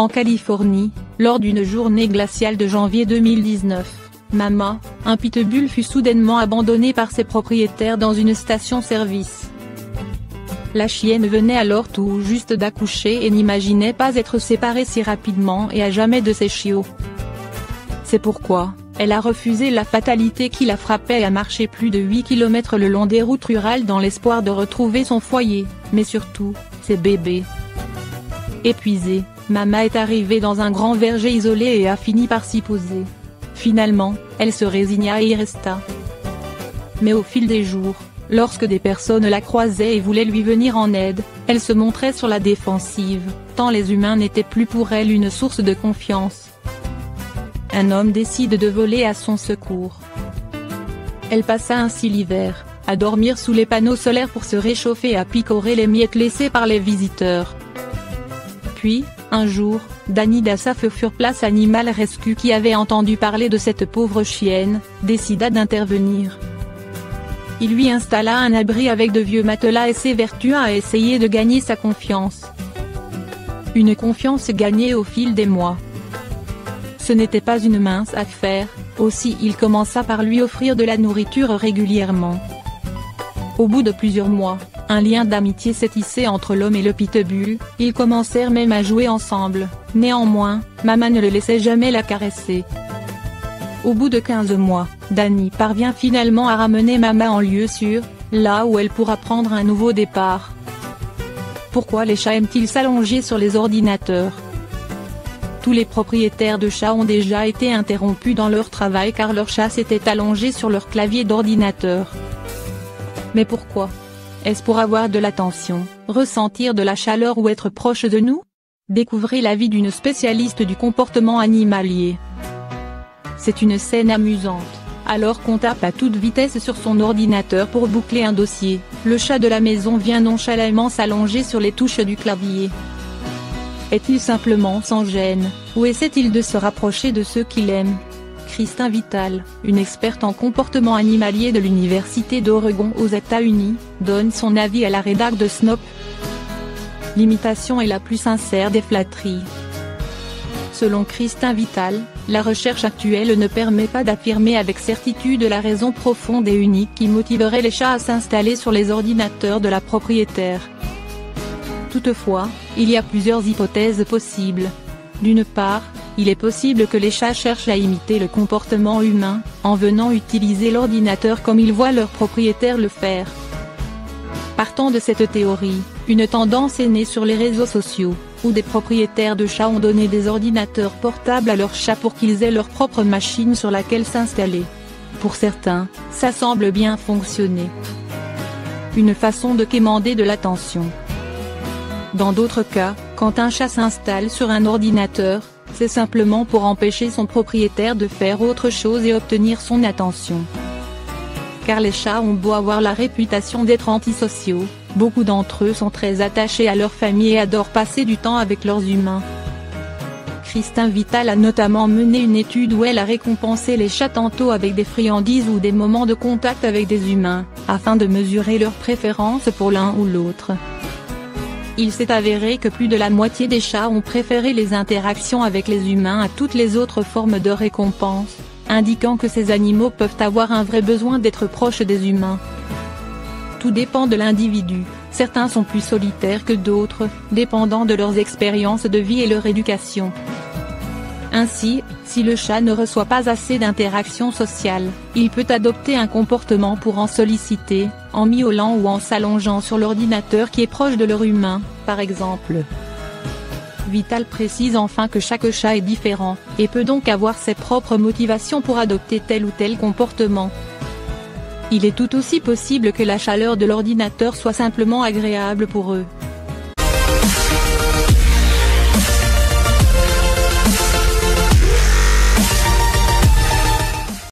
En Californie, lors d'une journée glaciale de janvier 2019, Mama, un pitbull fut soudainement abandonné par ses propriétaires dans une station-service. La chienne venait alors tout juste d'accoucher et n'imaginait pas être séparée si rapidement et à jamais de ses chiots. C'est pourquoi, elle a refusé la fatalité qui la frappait et a marché plus de 8 km le long des routes rurales dans l'espoir de retrouver son foyer, mais surtout, ses bébés. Épuisée, Mama est arrivée dans un grand verger isolé et a fini par s'y poser. Finalement, elle se résigna et y resta. Mais au fil des jours, lorsque des personnes la croisaient et voulaient lui venir en aide, elle se montrait sur la défensive, tant les humains n'étaient plus pour elle une source de confiance. Un homme décide de voler à son secours. Elle passa ainsi l'hiver, à dormir sous les panneaux solaires pour se réchauffer et à picorer les miettes laissées par les visiteurs. Puis, un jour, Danny Dassaf Fur Place Animal Rescue qui avait entendu parler de cette pauvre chienne, décida d'intervenir. Il lui installa un abri avec de vieux matelas et s'évertua à essayer de gagner sa confiance. Une confiance gagnée au fil des mois. Ce n'était pas une mince affaire, aussi il commença par lui offrir de la nourriture régulièrement. Au bout de plusieurs mois, un lien d'amitié s'est tissé entre l'homme et le pitbull, ils commencèrent même à jouer ensemble, néanmoins, Mama ne le laissait jamais la caresser. Au bout de 15 mois, Danny parvient finalement à ramener Mama en lieu sûr, là où elle pourra prendre un nouveau départ. Pourquoi les chats aiment-ils s'allonger sur les ordinateurs? Tous les propriétaires de chats ont déjà été interrompus dans leur travail car leur chat s'était allongé sur leur clavier d'ordinateur. Mais pourquoi? Est-ce pour avoir de l'attention, ressentir de la chaleur ou être proche de nous? Découvrez l'avis d'une spécialiste du comportement animalier. C'est une scène amusante. Alors qu'on tape à toute vitesse sur son ordinateur pour boucler un dossier, le chat de la maison vient nonchalamment s'allonger sur les touches du clavier. Est-il simplement sans gêne, ou essaie-t-il de se rapprocher de ceux qu'il aime? Kristin Vital, une experte en comportement animalier de l'Université d'Oregon aux États-Unis, donne son avis à la rédac de Snop. L'imitation est la plus sincère des flatteries. Selon Kristin Vital, la recherche actuelle ne permet pas d'affirmer avec certitude la raison profonde et unique qui motiverait les chats à s'installer sur les ordinateurs de la propriétaire. Toutefois, il y a plusieurs hypothèses possibles. D'une part, il est possible que les chats cherchent à imiter le comportement humain, en venant utiliser l'ordinateur comme ils voient leur propriétaire le faire. Partant de cette théorie, une tendance est née sur les réseaux sociaux, où des propriétaires de chats ont donné des ordinateurs portables à leurs chats pour qu'ils aient leur propre machine sur laquelle s'installer. Pour certains, ça semble bien fonctionner. Une façon de quémander de l'attention. Dans d'autres cas, quand un chat s'installe sur un ordinateur, c'est simplement pour empêcher son propriétaire de faire autre chose et obtenir son attention. Car les chats ont beau avoir la réputation d'être antisociaux, beaucoup d'entre eux sont très attachés à leur famille et adorent passer du temps avec leurs humains. Kristin Vital a notamment mené une étude où elle a récompensé les chats tantôt avec des friandises ou des moments de contact avec des humains, afin de mesurer leur préférence pour l'un ou l'autre. Il s'est avéré que plus de la moitié des chats ont préféré les interactions avec les humains à toutes les autres formes de récompense, indiquant que ces animaux peuvent avoir un vrai besoin d'être proches des humains. Tout dépend de l'individu, certains sont plus solitaires que d'autres, dépendant de leurs expériences de vie et leur éducation. Ainsi, si le chat ne reçoit pas assez d'interactions sociales, il peut adopter un comportement pour en solliciter, en miaulant ou en s'allongeant sur l'ordinateur qui est proche de leur humain, par exemple. Vital précise enfin que chaque chat est différent, et peut donc avoir ses propres motivations pour adopter tel ou tel comportement. Il est tout aussi possible que la chaleur de l'ordinateur soit simplement agréable pour eux.